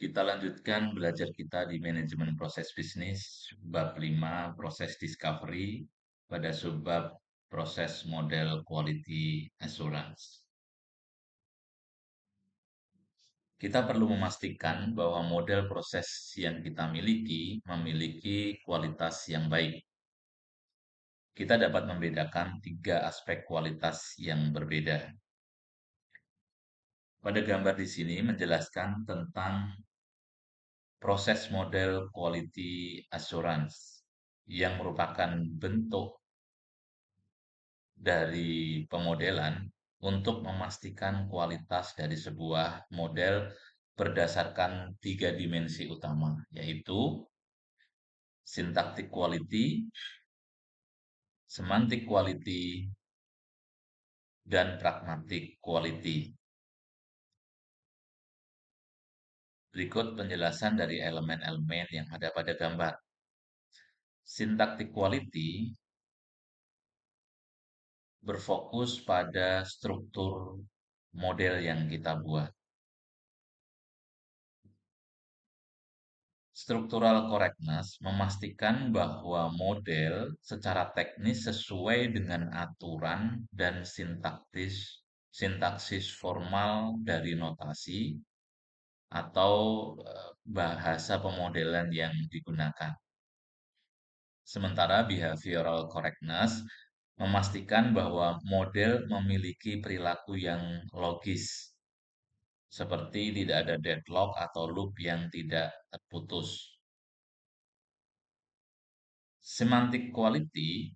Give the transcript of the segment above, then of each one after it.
Kita lanjutkan belajar kita di manajemen proses bisnis, bab 5 proses discovery, pada subbab proses model quality assurance. Kita perlu memastikan bahwa model proses yang kita miliki memiliki kualitas yang baik. Kita dapat membedakan 3 aspek kualitas yang berbeda. Pada gambar di sini menjelaskan tentang proses model quality assurance yang merupakan bentuk dari pemodelan untuk memastikan kualitas dari sebuah model berdasarkan 3 dimensi utama, yaitu syntactic quality, semantic quality, dan pragmatic quality. Berikut penjelasan dari elemen-elemen yang ada pada gambar. Syntactic quality berfokus pada struktur model yang kita buat. Structural correctness memastikan bahwa model secara teknis sesuai dengan aturan dan sintaksis formal dari notasi atau bahasa pemodelan yang digunakan. Sementara behavioral correctness memastikan bahwa model memiliki perilaku yang logis, seperti tidak ada deadlock atau loop yang tidak terputus. Semantic quality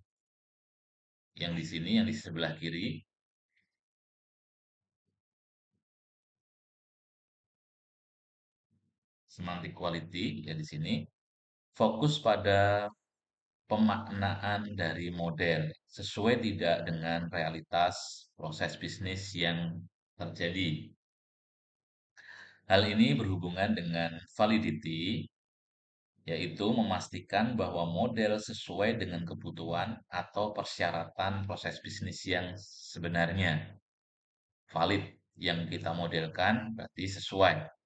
yang di sini, yang di sebelah kiri, semantic quality ya di sini, fokus pada pemaknaan dari model sesuai tidak dengan realitas proses bisnis yang terjadi. Hal ini berhubungan dengan validity, yaitu memastikan bahwa model sesuai dengan kebutuhan atau persyaratan proses bisnis yang sebenarnya. Valid yang kita modelkan berarti sesuai.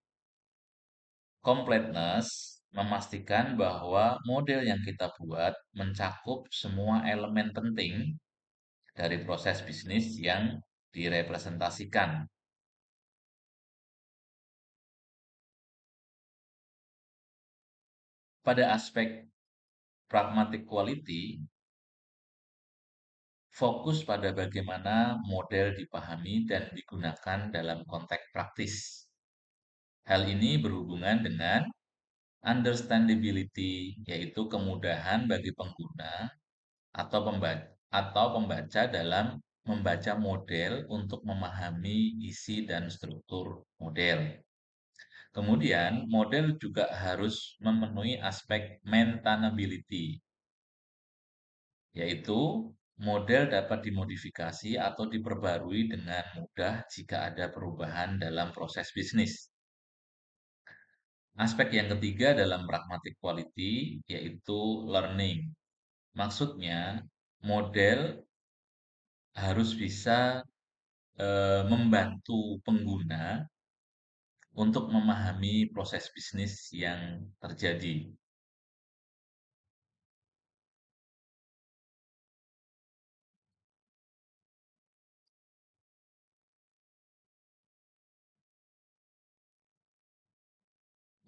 Completeness memastikan bahwa model yang kita buat mencakup semua elemen penting dari proses bisnis yang direpresentasikan. Pada aspek pragmatic quality, fokus pada bagaimana model dipahami dan digunakan dalam konteks praktis. Hal ini berhubungan dengan understandability, yaitu kemudahan bagi pengguna atau pembaca dalam membaca model untuk memahami isi dan struktur model. Kemudian, model juga harus memenuhi aspek maintainability, yaitu model dapat dimodifikasi atau diperbarui dengan mudah jika ada perubahan dalam proses bisnis. Aspek yang ketiga dalam pragmatic quality yaitu learning. Maksudnya, model harus bisa membantu pengguna untuk memahami proses bisnis yang terjadi.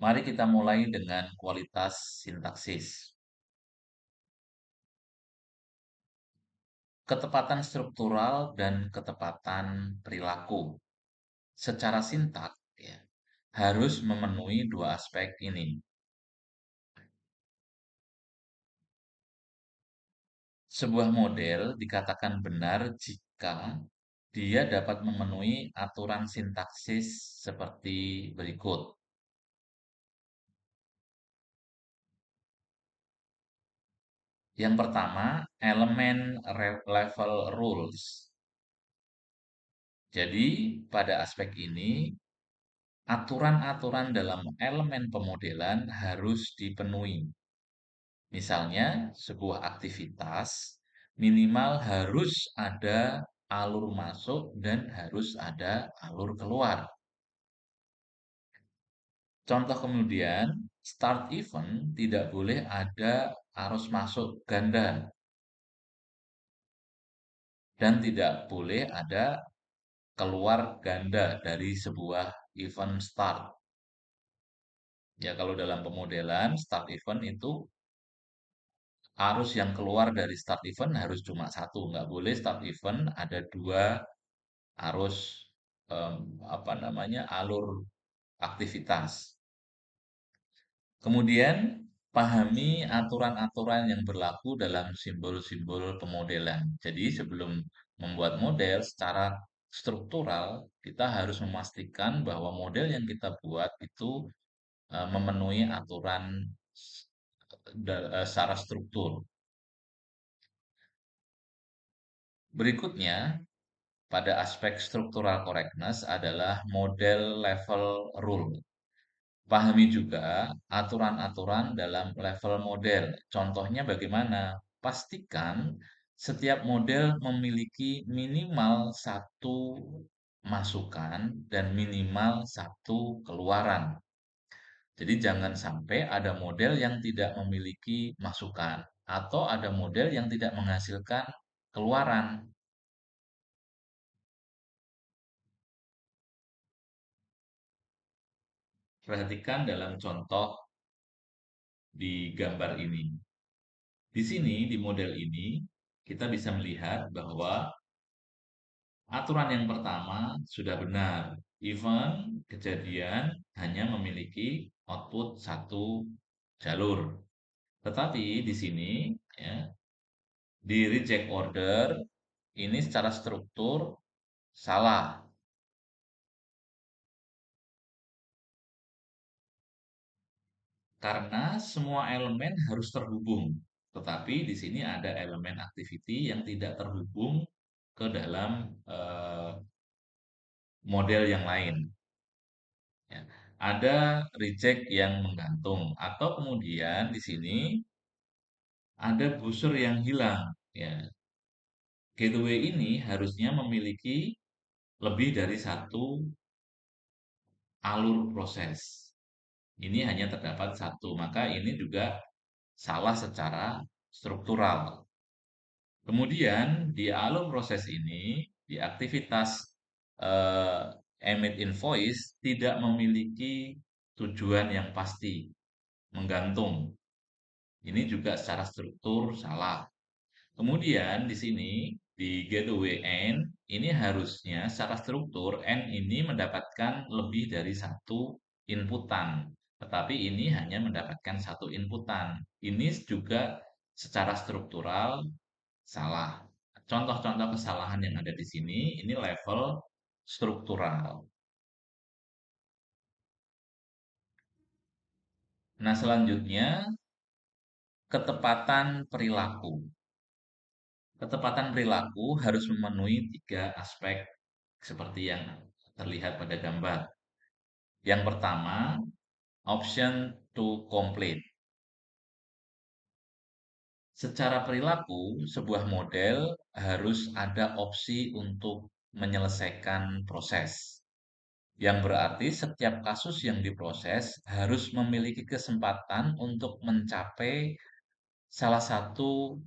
Mari kita mulai dengan kualitas sintaksis. Ketepatan struktural dan ketepatan perilaku. Secara sintak, ya, harus memenuhi dua aspek ini. Sebuah model dikatakan benar jika dia dapat memenuhi aturan sintaksis seperti berikut. Yang pertama, elemen level rules. Jadi, pada aspek ini, aturan-aturan dalam elemen pemodelan harus dipenuhi. Misalnya, sebuah aktivitas minimal harus ada alur masuk dan harus ada alur keluar. Contoh kemudian, start event tidak boleh ada arus masuk ganda dan tidak boleh ada keluar ganda dari sebuah event start. Ya, kalau dalam pemodelan start event itu arus yang keluar dari start event harus cuma satu, nggak boleh start event ada dua arus apa namanya alur aktivitas. Kemudian pahami aturan-aturan yang berlaku dalam simbol-simbol pemodelan. Jadi sebelum membuat model secara struktural, kita harus memastikan bahwa model yang kita buat itu memenuhi aturan secara struktur. Berikutnya, pada aspek structural correctness adalah model level rule. Pahami juga aturan-aturan dalam level model. Contohnya bagaimana? Pastikan setiap model memiliki minimal satu masukan dan minimal satu keluaran. Jadi jangan sampai ada model yang tidak memiliki masukan atau ada model yang tidak menghasilkan keluaran. Perhatikan dalam contoh di gambar ini. Di sini, di model ini, kita bisa melihat bahwa aturan yang pertama sudah benar. Event kejadian hanya memiliki output satu jalur. Tetapi di sini, ya, di reject order, ini secara struktur salah. Karena semua elemen harus terhubung. Tetapi di sini ada elemen activity yang tidak terhubung ke dalam model yang lain. Ya. Ada reject yang menggantung atau kemudian di sini ada busur yang hilang. Ya. Gateway ini harusnya memiliki lebih dari satu alur proses. Ini hanya terdapat satu, maka ini juga salah secara struktural. Kemudian di alur proses ini, di aktivitas eh, emit invoice tidak memiliki tujuan yang pasti, menggantung. Ini juga secara struktur salah. Kemudian di sini di gateway N ini harusnya secara struktur N ini mendapatkan lebih dari satu inputan, tetapi ini hanya mendapatkan satu inputan. Ini juga secara struktural salah. Contoh-contoh kesalahan yang ada di sini ini level struktural. Nah, selanjutnya ketepatan perilaku. Ketepatan perilaku harus memenuhi tiga aspek seperti yang terlihat pada gambar. Yang pertama, option to complete. Secara perilaku, sebuah model harus ada opsi untuk menyelesaikan proses. Yang berarti setiap kasus yang diproses harus memiliki kesempatan untuk mencapai salah satu